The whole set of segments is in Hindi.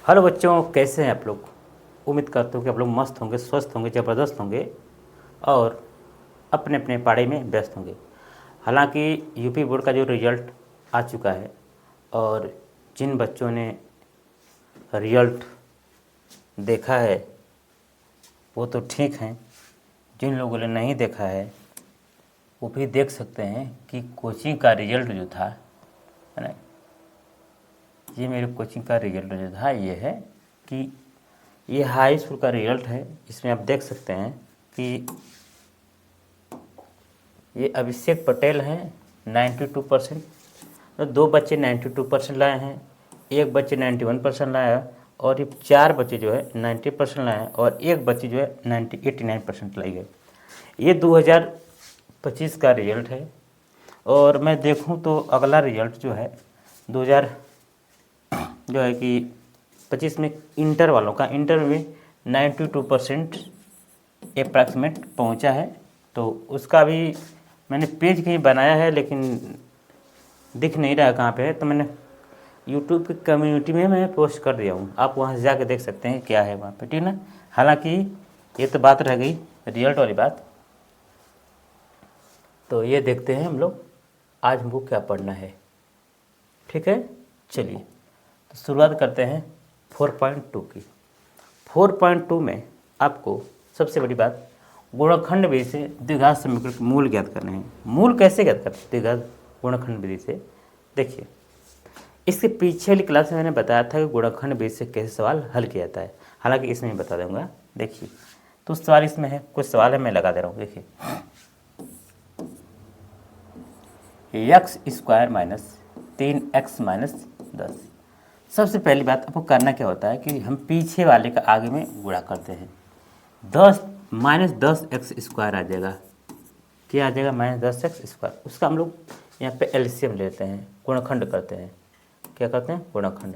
हेलो बच्चों, कैसे हैं आप लोग। उम्मीद करता हूँ कि आप लोग मस्त होंगे, स्वस्थ होंगे, ज़बरदस्त होंगे और अपने अपने पढ़ाई में व्यस्त होंगे। हालांकि यूपी बोर्ड का जो रिज़ल्ट आ चुका है और जिन बच्चों ने रिज़ल्ट देखा है वो तो ठीक हैं, जिन लोगों ने नहीं देखा है वो भी देख सकते हैं कि कोचिंग का रिज़ल्ट जो था, है ना, ये मेरे कोचिंग का रिज़ल्ट जो था ये है कि ये हाई स्कूल का रिज़ल्ट है। इसमें आप देख सकते हैं कि ये अभिषेक पटेल हैं 92%, तो 2 बच्चे 92% लाए हैं, एक बच्चे 91% लाया और ये 4 बच्चे जो है 90% लाए हैं और एक बच्चे जो है 89% लाई है। ये 2025 का रिज़ल्ट है। और मैं देखूं तो अगला रिज़ल्ट जो है 2000 जो है कि 25 में इंटर वालों का, इंटर में 92% अप्रॉक्सीमेट पहुंचा है। तो उसका भी मैंने पेज कहीं बनाया है लेकिन दिख नहीं रहा कहाँ पे है, तो मैंने यूट्यूब की कम्युनिटी में मैं पोस्ट कर दिया हूँ, आप वहाँ से जाके देख सकते हैं क्या है वहाँ पे, ठीक ना। हालांकि ये तो बात रह गई रिजल्ट वाली बात। तो ये देखते हैं हम लोग आज हमको क्या पढ़ना है, ठीक है। चलिए तो शुरुआत करते हैं 4.2 की। 4.2 में आपको सबसे बड़ी बात गुणनखंड विधि से द्विघात समीकरण के मूल ज्ञात करने हैं। मूल कैसे ज्ञात करते हैं द्विघात गुणनखंड विधि से? देखिए, इसके पीछे वाली क्लास में मैंने बताया था कि गुणनखंड विधि से कैसे सवाल हल किया जाता है, हालांकि इसमें बता दूंगा। देखिए तो सवाल इसमें है, कुछ सवाल है मैं लगा दे रहा हूँ। देखिए, x square minus 3x minus 10। सबसे पहली बात आपको करना क्या होता है कि हम पीछे वाले का आगे में गुणा करते हैं। 10 माइनस 10x स्क्वायर आ जाएगा। क्या आ जाएगा? Minus 10x square. उसका हम लोग यहाँ पे एलसीएम लेते हैं, गुणनखंड करते हैं। क्या करते हैं? गुणनखंड।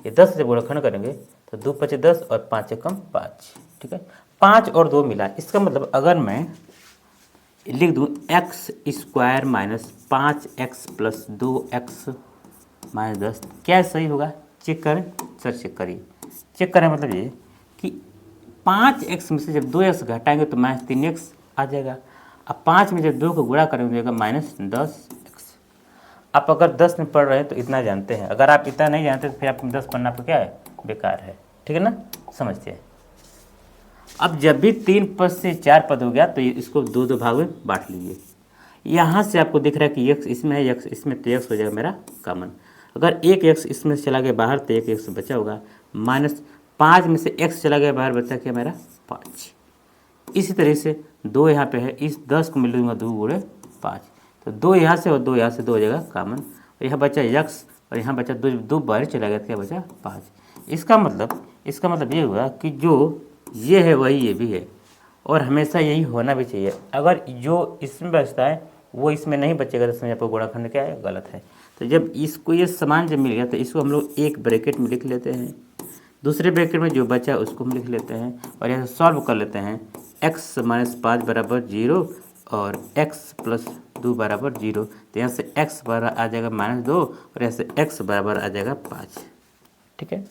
ये 10 से गुणनखंड करेंगे तो 2 पचे 10 और 5 एकम 5, ठीक है। 5 और 2 मिला, इसका मतलब अगर मैं लिख दूँ x square minus 5x plus 2x minus 10, क्या सही होगा? चेक करें सर, चेक करिए। चेक करें मतलब ये कि 5x में से जब 2x घटाएंगे तो माइनस 3x आ जाएगा। अब 5 में जब 2 को गुणा करेंगे तो माइनस 10x। आप अगर 10 में पढ़ रहे हैं तो इतना जानते हैं, अगर आप इतना नहीं जानते तो फिर आप 10 पढ़ना आपको क्या है? बेकार है, ठीक है ना, समझते हैं। अब जब भी 3 पद से 4 पद हो गया तो इसको 2 भाग में बांट लीजिए। यहाँ से आपको दिख रहा है कि x इसमें है, x इसमें, तो x हो जाएगा मेरा कॉमन। अगर एक x इसमें से चला गया बाहर तो एक x बचा होगा। माइनस 5 में से x चला गया बाहर, बचा क्या मेरा? 5। इसी तरह से 2 यहाँ पे है, इस 10 को मिल दूंगा 2 गुणे 5, तो 2 यहाँ से और 2 यहाँ से, 2 हो जाएगा कॉमन। और यहाँ बचा x और यहाँ बचा 2 बाहर चला गया तो क्या बचा? 5। इसका मतलब ये हुआ कि जो ये है वही ये भी है और हमेशा यही होना भी चाहिए। अगर जो इसमें बचता है वो इसमें नहीं बचेगा तो समझ आपको गुणनखंड क्या है? गलत है। तो जब इसको ये समान जब मिल गया तो इसको हम लोग एक ब्रैकेट में लिख लेते हैं, दूसरे ब्रैकेट में जो बचा उसको हम लिख लेते हैं और यहाँ सॉल्व कर लेते हैं। x माइनस 5 बराबर 0 और x प्लस 2 बराबर 0, तो यहाँ से x बराबर आ जाएगा -2 और यहाँ से x बराबर आ जाएगा 5, ठीक है।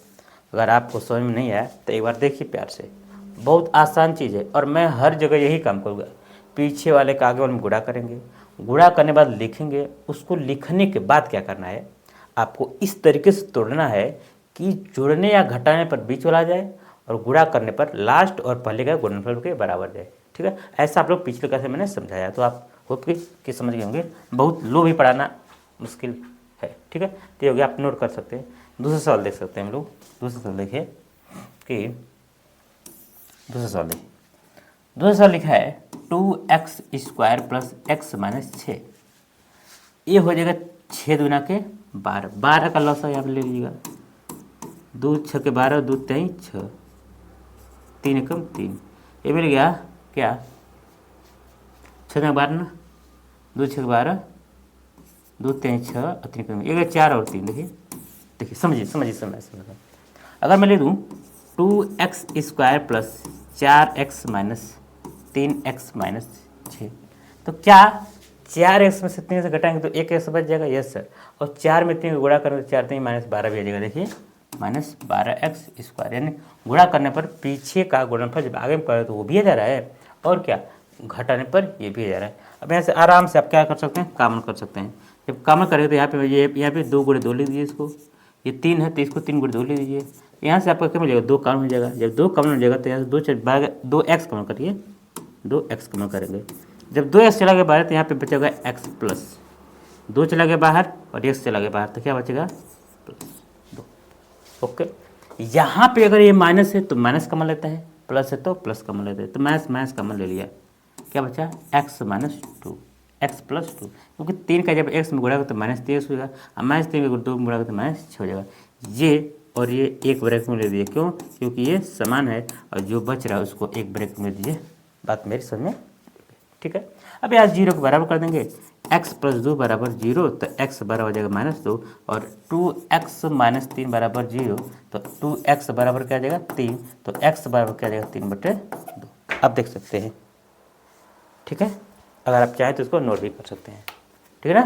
अगर आपको समझ में नहीं आया तो एक बार देखिए प्यार से, बहुत आसान चीज़ है और मैं हर जगह यही काम करूँगा। पीछे वाले का आगे वाले में गुणा करेंगे, गुणा करने के बाद लिखेंगे। उसको लिखने के बाद क्या करना है, आपको इस तरीके से तोड़ना है कि जोड़ने या घटाने पर बीच वाला आ जाए और गुणा करने पर लास्ट और पहले का गुणनफल के बराबर जाए, ठीक है। ऐसा आप लोग पिछले क्लास में मैंने समझाया, तो आप होप कि समझ गए होंगे। बहुत लो भी पढ़ाना मुश्किल है, ठीक है। तो ये हो गया, आप नोट कर सकते हैं। दूसरा सवाल देख सकते हैं हम लोग। दूसरा सवाल देखिए कि दूसरा सवाल लिखा है 2x square plus x minus 6। ये हो जाएगा 6 दूना के 12, 12 का लॉस यहाँ पे ले लीजिएगा। 2 6 के 12, 2 3 6, 3 एकम 3, ये मिल गया क्या? 6 के 12 ना, 2 6 के 12, 2 3 6 और 3 एकम 1, 4 और 3। देखिए समझिए। अगर मैं ले दूँ 2x square plus 4x minus 3x minus 6, तो क्या 4x में से 3 से घटाएंगे तो 1x बच जाएगा? Yes sir. और 4 में 3 गुणा करेंगे तो 4 3 माइनस 12 भी आ जाएगा। देखिए माइनस 12x², यानी गुणा करने पर पीछे का गुणनफल जब आगे में करें तो वो भी आ जा रहा है, और क्या घटाने पर ये भी आ जा रहा है। अब यहाँ से आराम से आप क्या कर सकते हैं, कॉमन कर सकते हैं। जब कॉमन करेंगे तो यहाँ पे 2 गुणे 2 लिख दीजिए इसको, ये 3 है तो इसको 3 गुणे 2 लिख दीजिए। यहाँ से आपका क्या मिल जाएगा, 2 कॉमन हो जाएगा। जब 2 कॉमन हो जाएगा तो यहाँ से 2x कॉमन करिए, 2x कॉमन करेंगे। जब 2x चला गया बाहर तो यहाँ पे बचेगा x प्लस 2 चला गया बाहर और x चला गया बाहर तो क्या बचेगा प्लस 2। ओके, यहाँ पे अगर ये माइनस है तो माइनस कॉमन लेता है, प्लस है तो प्लस कॉमन लेता है, तो माइनस कॉमन ले लिया, क्या बचा x माइनस 2, x प्लस 2, क्योंकि 3 का जब x में गुणा तो माइनस 3 होगा, और माइनस 3 में 2 में गुणा तो माइनस 6 हो जाएगा। ये और ये एक ब्रैकेट में ले दिए, क्यों, क्योंकि ये समान है और जो बच रहा है उसको एक ब्रैकेट में दीजिए। बात मेरी समझ में, ठीक है। अब यहाँ 0 को बराबर कर देंगे, x प्लस 2 बराबर 0, तो x बराबर हो जाएगा -2, और 2x माइनस 3 बराबर 0, तो 2x बराबर क्या आ जाएगा 3, तो x बराबर क्या आ जाएगा 3/2। आप देख सकते हैं, ठीक है। अगर आप चाहें तो इसको नोट भी कर सकते हैं, ठीक है ना,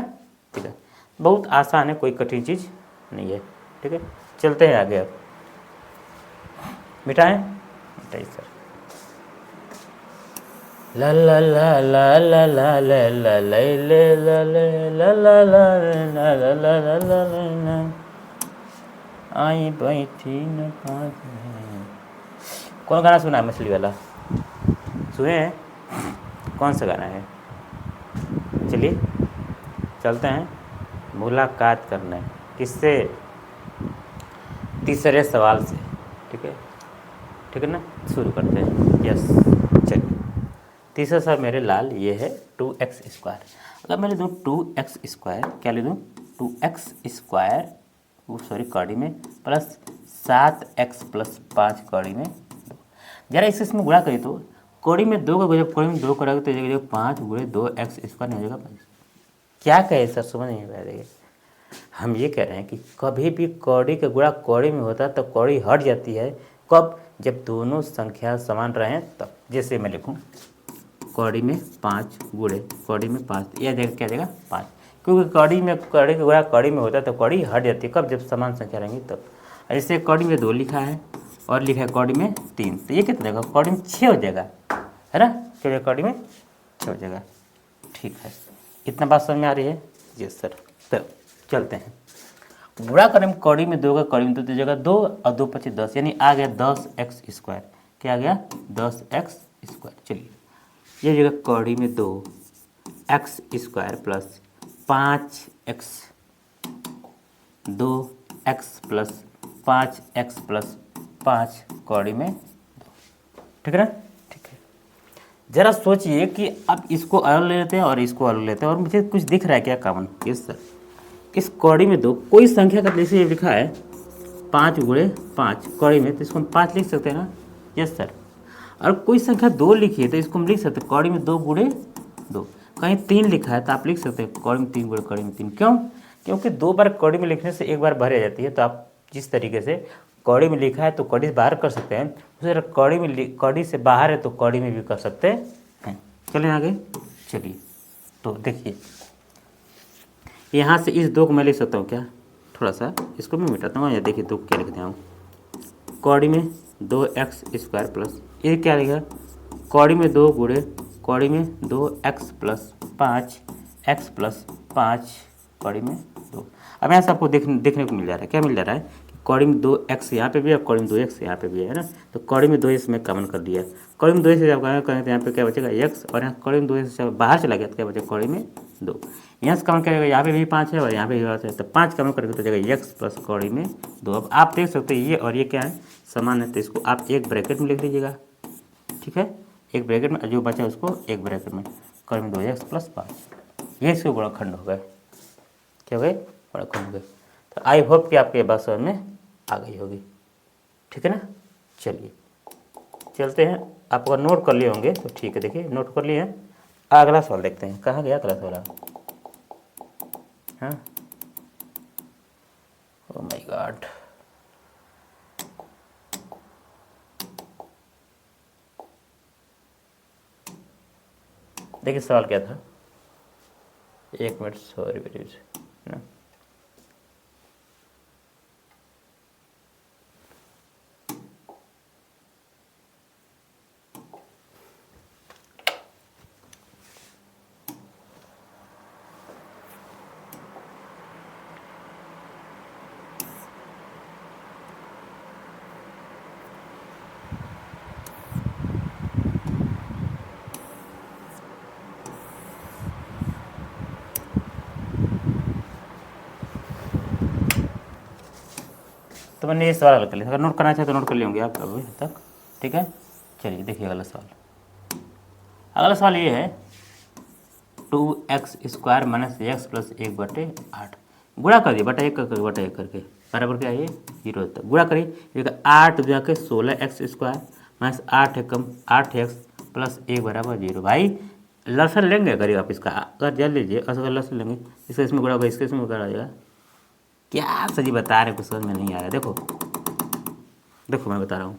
ठीक है। बहुत आसान है, कोई कठिन चीज़ नहीं है, ठीक है। चलते हैं आगे। अब मिटाएं, मिटाइए सर। ला ला ला ला ला ला ला ला ले ले ला ले ला ला ला ला ला ला ला ला ला आई बैठी न पास में। कौन गाना सुना है, मछली वाला सुने हैं, कौन सा गाना है। चलिए चलते हैं मुलाकात करने, किससे, तीसरे सवाल से, ठीक है, ठीक है ना। शुरू करते हैं, यस। चलिए तीसरा सवाल मेरे लाल ये है 2x²। अगर मैं ले दूँ 2x², क्या ले दूँ 2x², वो सॉरी कौड़ी में, प्लस 7x प्लस 5 कौड़ी में 2। जरा इसमें गुणा करिए तो कौड़ी में 2 का जब कौड़ी में 2 करोगे तो जगह 5 गुणे 2x² नहीं हो जाएगा 5। क्या कहे सर, समझ नहीं आ रही है। हम ये कह रहे हैं कि कभी भी कौड़ी का गुणा कौड़ी में होता है तो कौड़ी हट जाती है, कब, जब दोनों संख्या समान रहें तब। जैसे मैं लिखूँ कौड़ी में 5 गुणे कौड़ी में 5, यह जगह क्या जाएगा 5, क्योंकि कौड़ी का गुणा कौड़ी में होता है तो कौड़ी हट जाती है, कब, जब समान संख्या रहेंगी तब। ऐसे कौड़ी में 2 लिखा है और लिखा है कौड़ी में 3, तो ये कितना जाएगा, कौड़ी में 6 हो जाएगा, है ना, क्या कौड़ी में 6 हो जाएगा। ठीक है, इतना बात समझ में आ रही है, जी सर। तो चलते हैं, गुणा करें कौड़ी में 2 का कौड़ी में 2 तो जगह 2 और 2 × 5 10, यानी आ गया 10x²। क्या आ गया 10x²। चलिए ये जगह कौड़ी में 2x² plus 5x, 2x plus 5x plus 5 कौड़ी में 2, ठीक है ना, ठीक है। जरा सोचिए कि अब इसको अलग ले लेते हैं और इसको अलग लेते हैं, और मुझे कुछ दिख रहा है क्या कॉमन। यस सर, इस कौड़ी में 2 कोई संख्या का, जैसे ये लिखा है 5 गुणे 5 कौड़ी में, तो इसको हम 5 लिख सकते हैं ना। यस सर, और कोई संख्या 2 लिखी है तो इसको हम लिख सकते हैं कौड़ी में 2 गुणे 2। कहीं 3 लिखा है तो आप लिख सकते हैं कौड़ी में 3 गुणे कौड़ी में 3। क्यों, क्योंकि 2 बार कौड़ी में लिखने से एक बार भर आ जाती है, तो आप जिस तरीके से कौड़ी में लिखा है तो कौड़ी से बाहर कर सकते हैं, उसी तरह कौड़ी से बाहर है तो कौड़ी में भी कर सकते हैं। चलिए आगे, चलिए तो देखिए यहाँ से इस 2 को मैं लिख सकता हूँ क्या, थोड़ा सा इसको मैं मिटाता हूँ। या देखिए 2 क्या लिख दिया हूँ, कौड़ी में 2x² प्लस, ये क्या लिखा, कौड़ी में 2 गुणे कौड़ी में 2x प्लस 5x प्लस 5 कौड़ी में 2। अब यहाँ से आपको देखने को मिल जा रहा है, क्या मिल जा रहा है कि कौड़ी में 2x यहाँ पे भी है और कौड़ी में 2x यहाँ पे भी है ना, तो कौड़ी में 2x में कॉमन कर दिया। कौड़ी में 2x से जब कॉमन करेंगे तो यहाँ पे क्या बचेगा x, और यहाँ कौड़ी में 2x से बाहर चला गया तो क्या बचेगा कौड़ी में 2। यहाँ से कॉमन करेगा, यहाँ पे भी 5 है और यहाँ पे भी 5 है, तो 5 कॉमन करके तो जाएगा x प्लस कौड़ी में 2। अब आप देख सकते हैं ये और ये क्या है, समान है, तो इसको आप एक ब्रैकेट में लिख लीजिएगा, ठीक है, एक ब्रैकेट में, जो बचा उसको एक ब्रैकेट में, कौड़ी में 2x प्लस 5। ये इसके गुणनखंड हो गए, क्या हो गए, गुणनखंड हो गए। तो आई होप कि आपके बात समझ में आ गई होगी, ठीक है ना। चलिए चलते हैं, आप अगर नोट कर लिए होंगे तो ठीक है, देखिए नोट कर लिए हैं। अगला सवाल देखते हैं, कहाँ गया अगला सवाल, हाँ, ओह माय गॉड, देखिए सवाल क्या था, 1 मिनट, सॉरी वेरी ना, तो मैंने ये सवाल हल कर लिया। अगर नोट करना चाहे तो नोट कर लेंगे आप अभी तक, ठीक है। चलिए देखिए अगला सवाल। अगला सवाल ये है 2x² माइनस एक्स प्लस 1/8 गुणा कर दिए बटा एक करके बराबर क्या है ये 0 तक गुणा करिए। 8 जाके 16x² माइनस 8x प्लस 1 बराबर 0। भाई लसन लेंगे करिए आप इसका, अगर जल लीजिए अगर लसन लेंगे इसका इसमें गुणा होगा इसके इसमें गुणा हो जाएगा। क्या सही बता रहे कुछ समझ में नहीं आ रहा है। देखो देखो मैं बता रहा हूँ,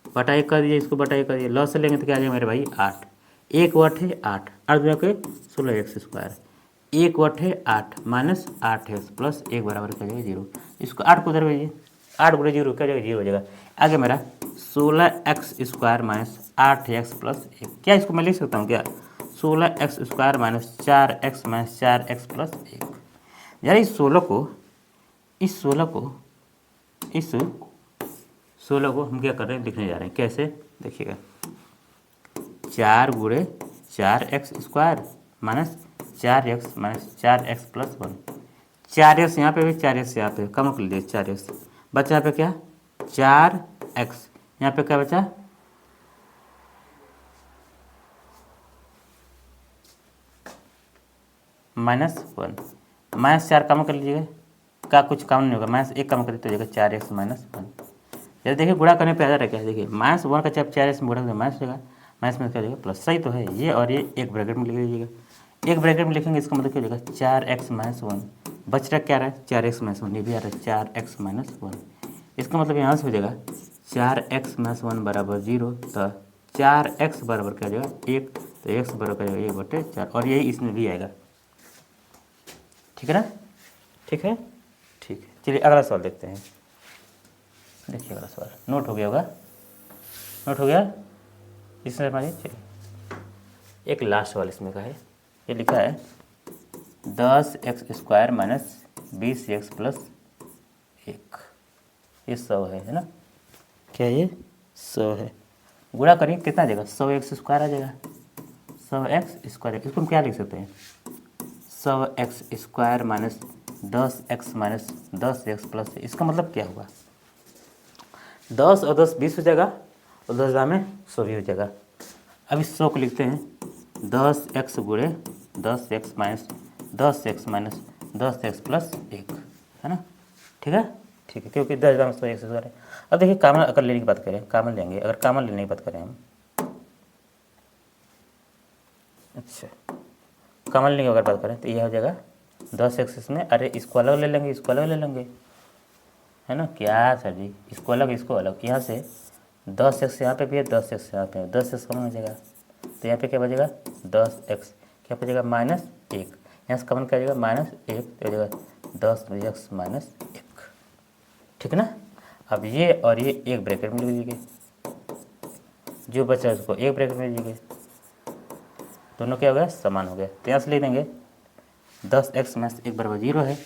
बटा एक कर दिए इसको बटा एक कर दिए, लॉस से लेंगे तो क्या आ जाएगा मेरे भाई 8। 1/8 8 8 जाके 16x², 1/8 8 माइनस 8x प्लस 1 बराबर क्या जाएगा 0। इसको 8 को उधर भेजिए, 8 गुणे 0 क्या जाएगा 0 हो जाएगा। आगे मेरा 16x² माइनस 8x प्लस 1, क्या इसको मैं लिख सकता हूँ क्या 16x² माइनस 4x प्लस 1। यार इस 16 को हम क्या कर रहे हैं लिखने जा रहे हैं, कैसे देखिएगा 4 गुणे 4x² minus 4x plus 1। 4x यहाँ पे भी 4x यहाँ पे कम कर लीजिए 4x बचा यहाँ पे क्या 4x यहाँ पे क्या बचा -1 -4 कम कर लीजिएगा, का कुछ कम नहीं होगा, -1 कम कर तो हो जाएगा 4x माइनस 1। जैसे देखिए गुणा करने पे आ जा रहा है क्या, देखिए -1 का जब 4x में गुणा करेंगे माइनस हो जाएगा, माइनस में क्या हो जाएगा प्लस। सही तो है ये, और ये एक ब्रैकेट में लिख लीजिएगा, एक ब्रैकेट में लिखेंगे इसका मतलब क्या हो जाएगा 4x माइनस 1 बच रहा क्या रहा है 4x माइनस 1, ये भी आ रहा है 4x माइनस 1। इसका मतलब यहाँ से हो जाएगा 4x माइनस 1 बराबर 0, तो 4x बराबर क्या हो जाएगा 1, तो x बराबर क्या हो जाएगा 1/4, और यही इसमें भी आएगा। ठीक है ना, ठीक है ठीक है। चलिए अगला सवाल देखते हैं। देखिए अगला सवाल नोट हो गया होगा, नोट हो गया इसमें हमारी। चलिए एक लास्ट सवाल इसमें का है, ये लिखा है 10x² माइनस 20x प्लस 1, ये 100 है ना, क्या ये 100 है। गुणा करिए कितना आ जाएगा 100x² आ जाएगा, 100x²। इसको हम क्या लिख सकते हैं 100x² minus 10x minus 10x plus. इसका मतलब क्या हुआ 10 और 10 20 हो जाएगा, और 10 में 100 भी हो जाएगा। अब इस 100 को लिखते हैं 10x गुणे 10x माइनस 10x प्लस 1, है ना। ठीक है ठीक है, क्योंकि 10 में 100 100 है। अब देखिए कामन अगर लेने की बात करें, कामन लेंगे, अगर कामन लेने की बात करें हम, अच्छा कामन लेने की अगर बात करें तो यह हो जाएगा 10x इसमें, अरे इसको अलग ले लेंगे, इसको अलग ले लेंगे, है ना। क्या सर जी इसको अलग इसको अलग, यहाँ से 10x यहाँ पे भी है 10x यहाँ पे है, 10x कम हो जाएगा, तो यहाँ पे क्या बचेगा 10x, क्या बचेगा -1, यहाँ से कमन क्या हो जाएगा -1, तो हो जाएगा 10x माइनस 1। ठीक है ना। अब ये और ये एक ब्रैकेट में लिख लीजिए, जो बचा उसको एक ब्रैकेट में लीजिए, दोनों क्या हो गया समान हो गया। तो यहाँ से लिख देंगे 10x माइनस 1 बराबर 0 है,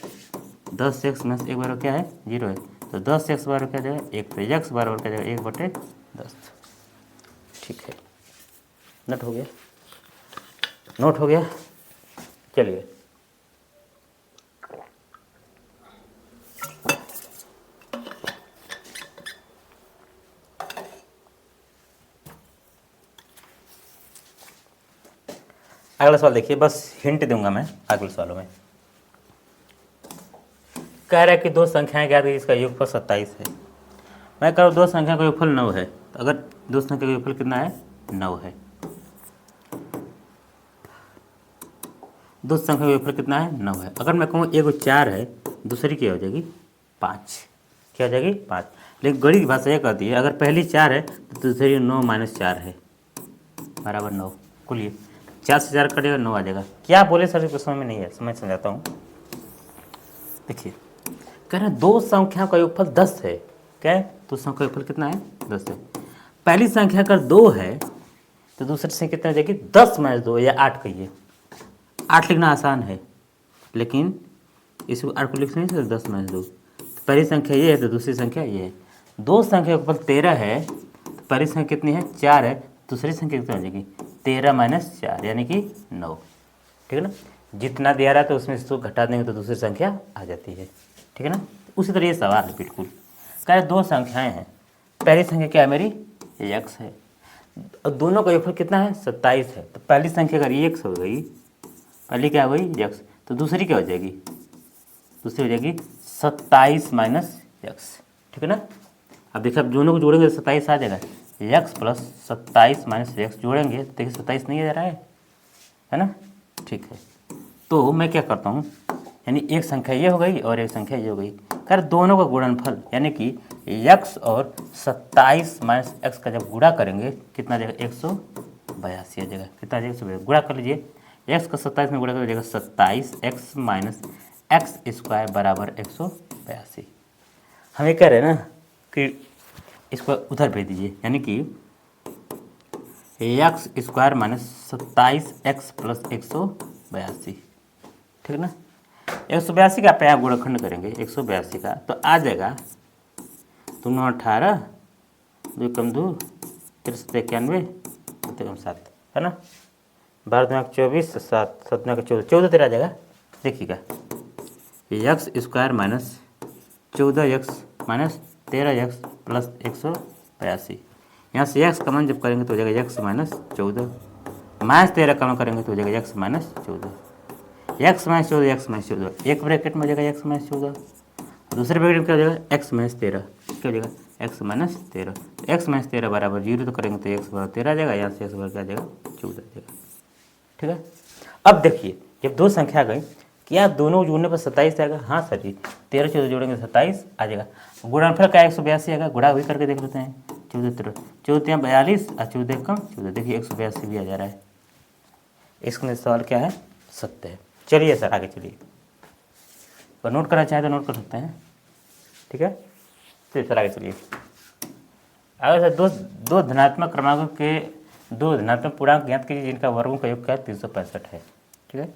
10x माइनस 1 बराबर क्या है 0 है, तो 10x बराबर क्या जाएगा 1, तो x बराबर क्या जाएगा 1/10। ठीक है, नोट हो गया, नोट हो गया। चलिए अगला सवाल देखिए, बस हिंट दूंगा मैं अगले सवालों में। कह रहा है कि दो संख्याएं ज्ञात है जिसका योगफल 27 है। मैं कह रहा हूँ दो संख्या का योगफल 9 है, तो अगर दो संख्या का योगफल कितना है 9 है, दो संख्या का योगफल कितना है 9 है। अगर मैं कहूँ एगो 4 है दूसरी क्या हो जाएगी 5, क्या हो जाएगी 5। लेकिन गणित की भाषा यह कहती है अगर पहली 4 है तो दूसरी 9 - 4 है बराबर 9। कुल 4 से 4 कटेगा 9 आ जाएगा। क्या बोले सर कुछ समझ में नहीं है, समझ समझाता हूँ। देखिए कह रहे हैं दो संख्याओं का योगफल 10 है, क्या है दो संख्या का योगफल कितना है 10 है। पहली संख्या अगर 2 है तो दूसरी संख्या कितना हो जाएगी 10 - 2 या 8 कहिए। 8 लिखना आसान है, लेकिन इसको 8 को लिख नहीं सकते 10 - 2। तो पहली संख्या ये है तो दूसरी संख्या ये है। दो संख्या का योगफल 13 है, तो पहली संख्या कितनी है 4 है, दूसरी संख्या कितना हो जाएगी 13 - 4 यानी कि 9। ठीक है ना। जितना दिया रहा है तो उसमें से तो घटा देंगे तो दूसरी संख्या आ जाती है, ठीक है ना। उसी तरह ये सवाल है बिल्कुल। कह रहे दो संख्याएं हैं, पहली संख्या क्या है मेरी, x है, और दोनों का योगफल कितना है, 27 है। तो पहली संख्या अगर x हो गई, पहली क्या हो गई x, तो दूसरी क्या हो जाएगी, दूसरी हो जाएगी 27 माइनस x, ठीक है ना। अब देखिए अब दोनों को जोड़ेंगे तो 27 आ जाएगा, x प्लस 27 माइनस x जोड़ेंगे तो देखिए 27 नहीं आ रहा है ना, ठीक है। तो मैं क्या करता हूँ, यानी एक संख्या ये हो गई और एक संख्या ये हो गई, कर दोनों का गुणनफल यानी कि x और 27 माइनस x का जब गुणा करेंगे कितना आ जाएगा, 182 आ जाएगा। कितना आ जाएगा, 182, गुणा कर लीजिए, x का 27 में गुणा कर जाएगा 27x माइनस एक्स स्क्वायर बराबर 182। हम ये कह रहे हैं ना कि इसको उधर भेज दीजिए, यानी कि x square minus 27x plus 182, ठीक है ना। 182 का आप यहाँ गुणनखंड करेंगे 182 का, तो आ जाएगा 2 9 18, 2 कम 2 93 91 कम 7, है ना। 12 2 24 7 7 9 14 14 तेरह आ जाएगा। देखिएगा x square minus 14x minus 13x plus 182, यहाँ से x कमन जब करेंगे तो हो जाएगा x माइनस 14, माइनस 13 कमन करेंगे तो हो जाएगा x minus 14, x minus 14 x minus 14, एक ब्रैकेट में हो जाएगा x माइनस 14, दूसरे ब्रैकेट में क्या हो जाएगा x माइनस 13, क्या हो जाएगा x माइनस 13, x माइनस 13 बराबर 0 तो करेंगे तो x बराबर 13 आ जाएगा, यहाँ से x बराबर क्या आ जाएगा 14 आ जाएगा, ठीक है। अब देखिए जब दो संख्या आ गई, क्या दोनों जोड़ने पर 27 आएगा, हाँ सर जी, 13 14 जोड़ेंगे 27 आ जाएगा। गुणनफल का 182 आएगा, गुणा भी करके देख लेते हैं, 14 13 14 42 और 14 कम 14, देखिए 182 भी आ जा रहा है। इसका सवाल क्या है, सत्य है। चलिए सर आगे चलिए, और नोट करना चाहें तो नोट कर सकते हैं, ठीक है। चलिए सर आगे चलिए। आगे सर दो धनात्मक क्रमांकों के दो धनात्मक पूर्णांक ज्ञात कीजिए जिनका वर्गों का योग क्या 365 है, ठीक है।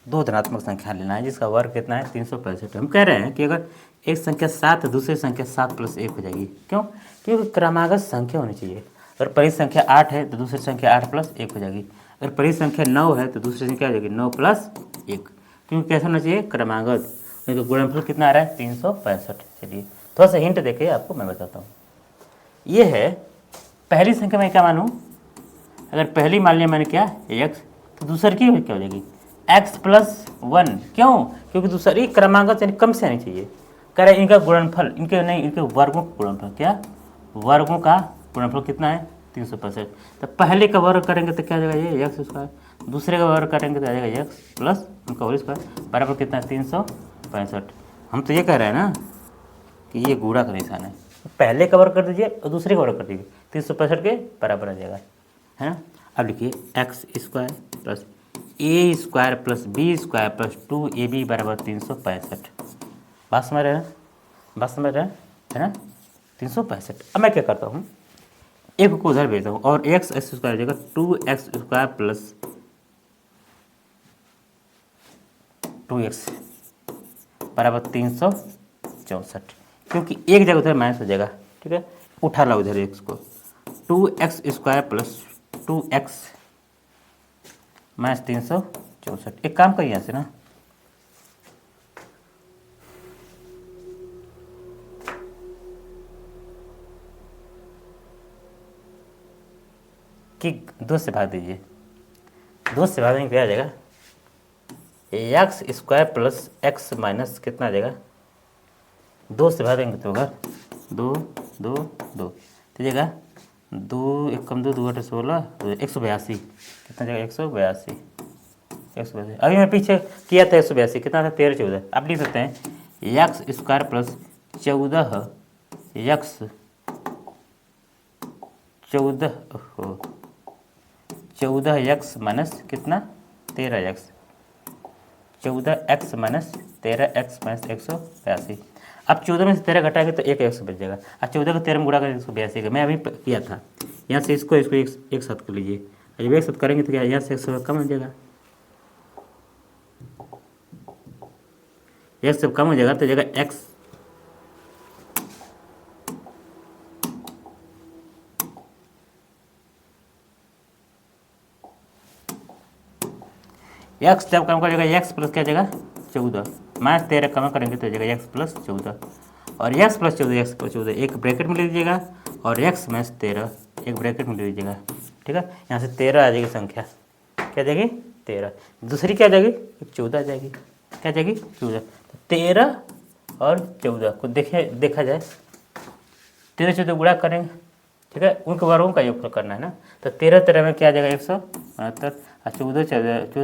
दो धनात्मक संख्या लेना है जिसका वर्ग कितना है 365। हम कह रहे हैं कि अगर एक संख्या 7 है दूसरी संख्या 7 प्लस 1 हो जाएगी, क्यों, क्योंकि क्रमागत संख्या होनी चाहिए। अगर पहली संख्या 8 है तो दूसरी संख्या 8 प्लस 1 हो जाएगी, अगर पहली संख्या 9 है तो दूसरी संख्या हो जाएगी 9 प्लस 1, क्योंकि कैसा होना चाहिए, क्रमागत। तो गुणनफल कितना आ रहा है 365। चलिए थोड़ा सा हिंट देके आपको मैं बताता हूँ। ये है पहली संख्या में क्या मानूँ, अगर पहली मान लिया मैंने क्या x, तो दूसरी की क्या हो जाएगी x प्लस 1, क्यों, क्योंकि दूसरी क्रमांक यानी कम से आनी चाहिए। कह रहे हैं इनका गुणनफल, इनके नहीं इनके वर्गों का गुणनफल, क्या वर्गों का गुणनफल कितना है 365। तो पहले का वर्ग करेंगे तो क्या आ जाएगा ये एक्स स्क्वायर, दूसरे का वर्ग करेंगे तो आ जाएगा एक्स प्लस उनका होल स्क्वायर बराबर कितना है 365। हम तो ये कह रहे हैं ना कि ये गुणा का निशान है, पहले का वर्ग कर दीजिए और दूसरे का वर्ग कर दीजिए 365 के बराबर आ जाएगा, है ना। अब लिखिए x square plus a square plus b square plus 2ab बराबर 365। बात समझ रहे हैं, बात समझ रहे हैं, है ना 365। अब मैं क्या करता हूँ, एक को उधर भेजता हूँ और एक्स स्क्वायर हो जाएगा 2x स्क्वायर प्लस 2x बराबर 364, क्योंकि एक जगह उधर माइनस हो जाएगा, ठीक है। उठा ला उधर एक्स को, 2x square plus 2x minus 364। एक काम करिए यहाँ से ना, कि 2 से भाग दीजिए, 2 से भागने क्या आ जाएगा x square plus x minus कितना आ जाएगा, 2 से भाग देंगे तो अगर 2 2 2 दीजिएगा, 2 1 कम 2 2 8 16 182, कितना जाएगा 182 182। अभी मैं पीछे किया था 182 कितना था 13 14। आप लिख सकते हैं एक्स स्क्वायर प्लस 14 माइनस कितना 13x, 14x minus 13x minus 182। अब 14 में से 13 घटाएंगे तो एक एक्स बच जाएगा, अब 14 को 13 में गुणा करेंगे 182 का, मैं अभी किया था। यहाँ से इसको एक साथ कर लीजिए, जब एक साथ करेंगे तो क्या यहाँ से 100 कम हो जाएगा, एक से कम हो जाएगा तो जाएगा x एक्स जब कम करेगा एक्स प्लस क्या जाएगा 14, माइनस 13 कम करेंगे तो जाएगा एक्स प्लस 14 और एक्स प्लस 14 एक ब्रैकेट में ले लीजिएगा और एक्स माइनस 13 एक ब्रैकेट में ले लीजिएगा। ठीक है, यहाँ से 13 आ जाएगी संख्या, क्या जाएगी 13, दूसरी क्या जाएगी 14 आ जाएगी, क्या जाएगी 14। तो 13 और 14 को देखा जाए 13 14 गुणा करेंगे। ठीक है, उनके वर्गों का योग करना है ना। तो 13 13 में क्या आ जाएगा 169 और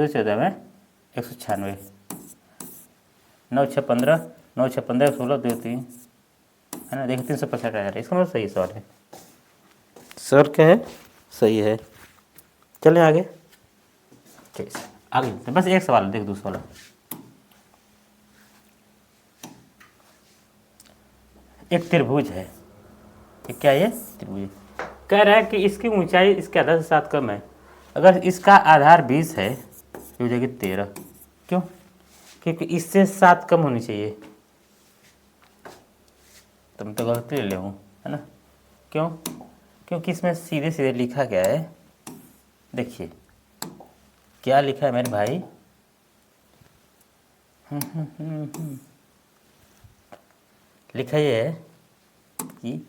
14 में 196, 9 6 15 9 6 15 16 2 3 है ना। देखिए 365 आ जा रहा है, इसका मतलब सही सवाल है। सर क्या है सही है। चलें आगे, ठीक आगे बस एक सवाल देख दूसरा वाला। एक त्रिभुज है, ये क्या है त्रिभुज, कह रहा है कि इसकी ऊंचाई इसके आधार से 7 कम है। अगर इसका आधार 20 है तो हो जाएगी 13, क्यों, क्योंकि इससे 7 कम होनी चाहिए। तुम तो गलती ले हूँ है ना, क्यों, क्योंकि इसमें सीधे सीधे लिखा गया है, देखिए क्या लिखा है मेरे भाई, लिखा ये है कि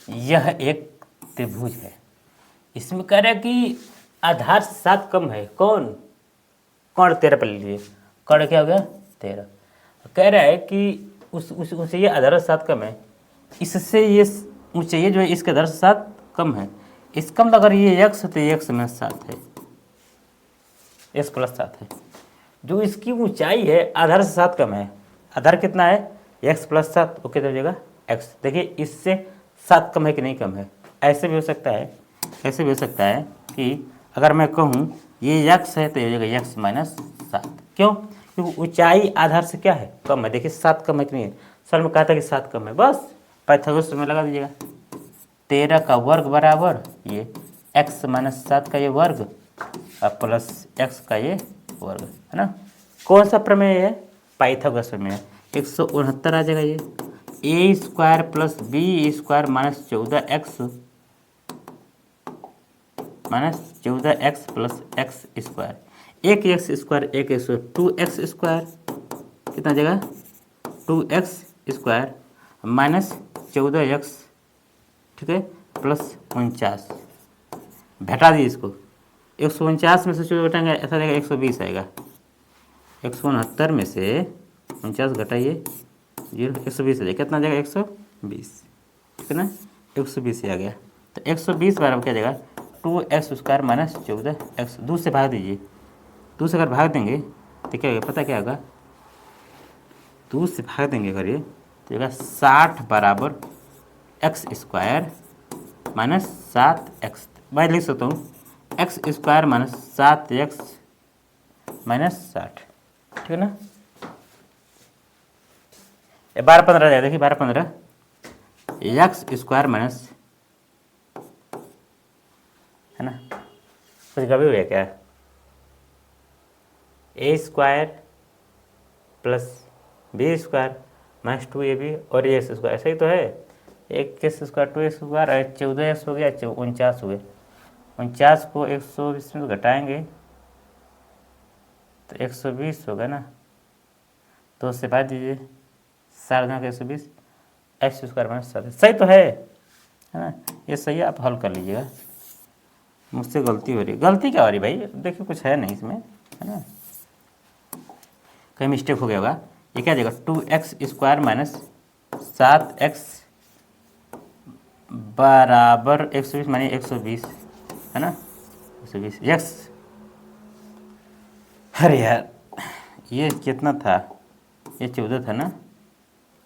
यह एक त्रिभुज है, इसमें कह रहा है कि आधार से 7 कम है। कौन, कर्ण 13 पर लीजिए, कर्ण क्या हो गया 13, कह रहा है कि उस ऊंचाई आधार से 7 कम है, इससे ये ऊंचाई जो है इसके आधार से 7 कम है। इसका मतलब अगर ये x है तो x में 7 है, x प्लस 7 है। जो इसकी ऊंचाई है आधार से 7 कम है, आधार कितना है x प्लस 7, वो कितना हो जाएगा x। देखिए इससे 7 कम है कि नहीं कम है, ऐसे भी हो सकता है, ऐसे भी हो सकता है कि अगर मैं कहूँ ये x है तो ये हो जाएगा x माइनस 7, क्यों, क्योंकि ऊंचाई आधार से क्या है कम है। देखिए 7 कम है कि नहीं है, सर में कहा था कि 7 कम है, बस पाइथागोरस में लगा दीजिएगा। 13 का वर्ग बराबर ये x माइनस 7 का ये वर्ग और प्लस x का ये वर्ग, है ना। कौन सा प्रमेय है, पाइथागोरस प्रमेय। 169 आ जाएगा ये, a square plus b square minus 14x plus x square, एक एक्स स्क्वायर एक एक्स 2x स्क्वायर कितना आ जाएगा 2x स्क्वायर माइनस 14x, ठीक है, प्लस 49, घटा दी इसको, 149 में से 14 घटाएंगे ऐसा जाएगा 120 आएगा, 169 में से 49 घटाइए 0 120 आ जाएगा, कितना आ जाएगा 120, ठीक है ना, 120 आ गया। तो 120 बराबर क्या जाएगा 2x स्क्वायर माइनस 14x, 2 से भाग दीजिए, 2 से अगर भाग देंगे तो क्या होगा पता क्या होगा, 2 से भाग देंगे अगर ये तो होगा 60 बराबर एक्स स्क्वायर माइनस 7x, मैं लिख सकता हूँ x square minus 7x minus 60, ठीक है ना। 12 15 जाएगा, देखिए 12 15 एक्स स्क्वायर माइनस, है ना, कुछ कभी हुआ क्या, a square plus b square minus 2ab और ए स्क्वायर, सही तो है, एक x square 2x square 14x हो गया, 49 हो गए, 49 को 120 में घटाएंगे तो 120 होगा ना, 2 से भाग दीजिए 7 का 120 एक्स स्क्वायर माइनस 7, सही तो है ना, ये सही है, आप हल कर लीजिएगा। मुझसे गलती हो रही है, गलती क्या हो रही भाई, देखिए कुछ है नहीं इसमें, है ना, कहीं मिस्टेक हो गया होगा। ये क्या जाएगा 2x स्क्वायर माइनस 7x बराबर 120 मानी 120, है ना, 120 x, अरे यार ये कितना था, ये 14 था ना,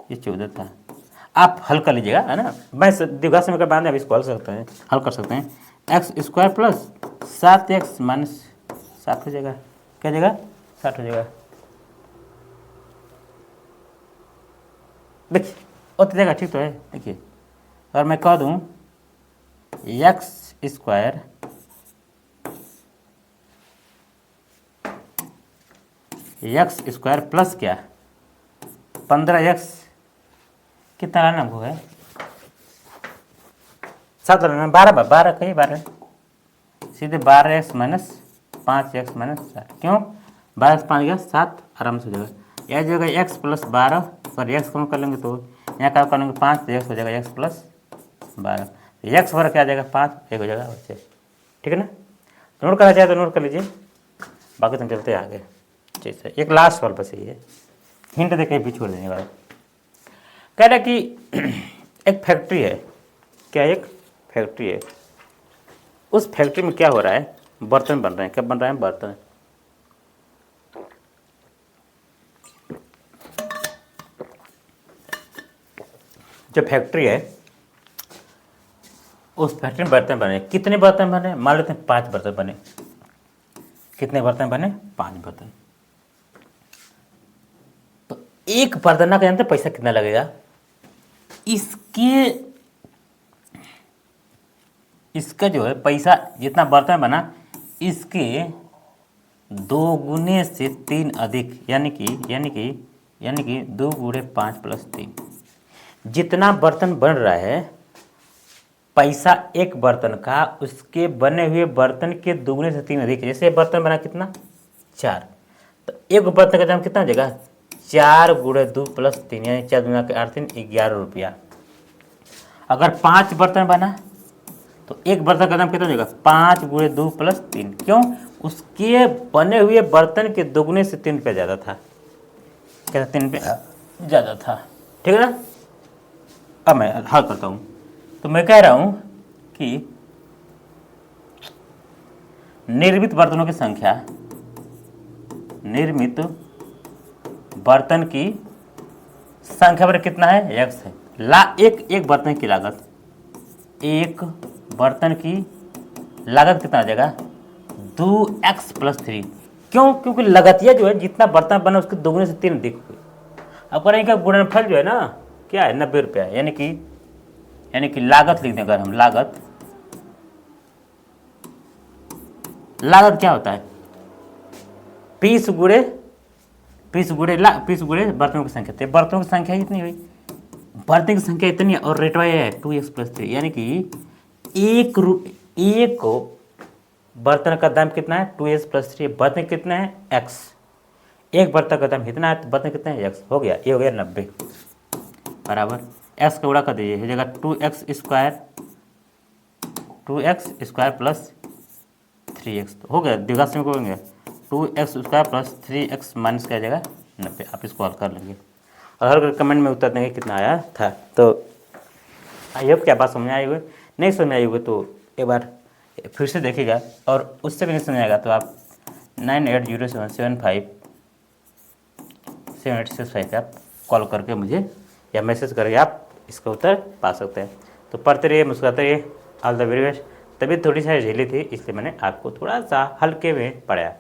ये 14 था, आप हल कर लीजिएगा, है ना, मैं दिवगा समय का बाद इसको हल कर सकते हैं, x square plus 7x minus 7 हो जाएगा, क्या जाएगा 60 हो जाएगा। देखिए उतनी जगह ठीक तो है, देखिए अगर मैं कह दूँ एक्स स्क्वायर प्लस क्या 15x, कितना लाना हमको है 7 लेना 12 12 कहीं 12 सीधे 12x माइनस 5x माइनस 4 क्यों 12 से 5 गया 7 आराम से हो जाएगा। यह जगह x प्लस 12 सॉरी x कम कर लेंगे तो यहाँ क्या कर लेंगे 5 तो x हो जाएगा x प्लस 12 x वर्ग क्या आ जाएगा 5 1 हो जाएगा बच्चे। ठीक है ना, नोट करना चाहे तो नोट कर लीजिए, बाकी तुम चलते आगे। ठीक है, एक लास्ट सवाल बस ये है, हिंट दे के भी छोड़ देने वाला। कह रहा कि एक फैक्ट्री है, क्या एक फैक्ट्री है, उस फैक्ट्री में क्या हो रहा है, बर्तन बन रहे हैं। क्या बन रहे हैं, बर्तन। जो फैक्ट्री है उस फैक्ट्री में बर्तन बने, कितने बर्तन बने, मान लेते हैं 5 बर्तन बने। कितने बर्तन बने, 5 बर्तन। तो एक बर्तन का जानते पैसा कितना लगेगा, इसका जो है पैसा जितना बर्तन बना इसके 2 गुने से 3 अधिक, यानी कि 2 गुणे 5 प्लस 3। जितना बर्तन बन रहा है पैसा एक बर्तन का उसके बने हुए बर्तन के 2 गुने से 3 अधिक। जैसे बर्तन बना कितना 4, तो एक बर्तन का दाम कितना हो जाएगा 4 गुणे 2 प्लस 3 यानी 4 गुना के 8 3 11 रुपया। अगर 5 बर्तन बना तो एक बर्तन का दाम कितना हो जाएगा 5 गुणे 2 प्लस 3, क्यों उसके बने हुए बर्तन के 2 गुने से 3 रुपया ज़्यादा था, क्या 3 रुपया ज़्यादा था। ठीक है ना, अब मैं हल करता हूँ। तो मैं कह रहा हूँ कि निर्मित बर्तनों की संख्या, निर्मित बर्तन की संख्या पर कितना है x है। एक बर्तन की लागत, एक बर्तन की लागत कितना आ जाएगा 2x प्लस 3। क्यों, क्योंकि लगतिया जो है जितना बर्तन बना उसके 2 गुने से 3 अधिक हुई। अब करेंगे क्या, गुणनफल जो है ना क्या है 90 रुपया, यानी कि लागत लिख दें अगर हम, लागत क्या होता है पीस गुणे बर्तनों की संख्या। तो बर्तनों की संख्या इतनी हुई, बर्तन की संख्या इतनी है और रेटवा है 2x प्लस 3, यानी कि एक बर्तन का दाम कितना है 2x प्लस 3, बर्तन कितना है x, एक बर्तन का दाम इतना है तो बर्तन कितना है x, हो गया, ये हो गया 90 बराबर x का गुणा कर दीजिए, हो जाएगा 2x स्क्वायर प्लस 3x, तो हो गया द्विघात में करेंगे 2x square plus 3x minus क्या जाएगा 90। आप इसको हल कर लेंगे और हर कमेंट में उत्तर देंगे कितना आया था। तो आई होप क्या बात समझ आई हुई, नहीं समझ आई हुई तो एक बार फिर से देखिएगा, और उससे भी नहीं समझ आएगा तो आप 980775 पे आप कॉल करके मुझे या मैसेज करके आप इसका उत्तर पा सकते हैं। तो पढ़ते रहिए, मुस्कुराते रहिए, ऑल द वेरी बेस्ट। तबीयत थोड़ी सी ढीली थी इसलिए मैंने आपको थोड़ा सा हल्के में पढ़ाया।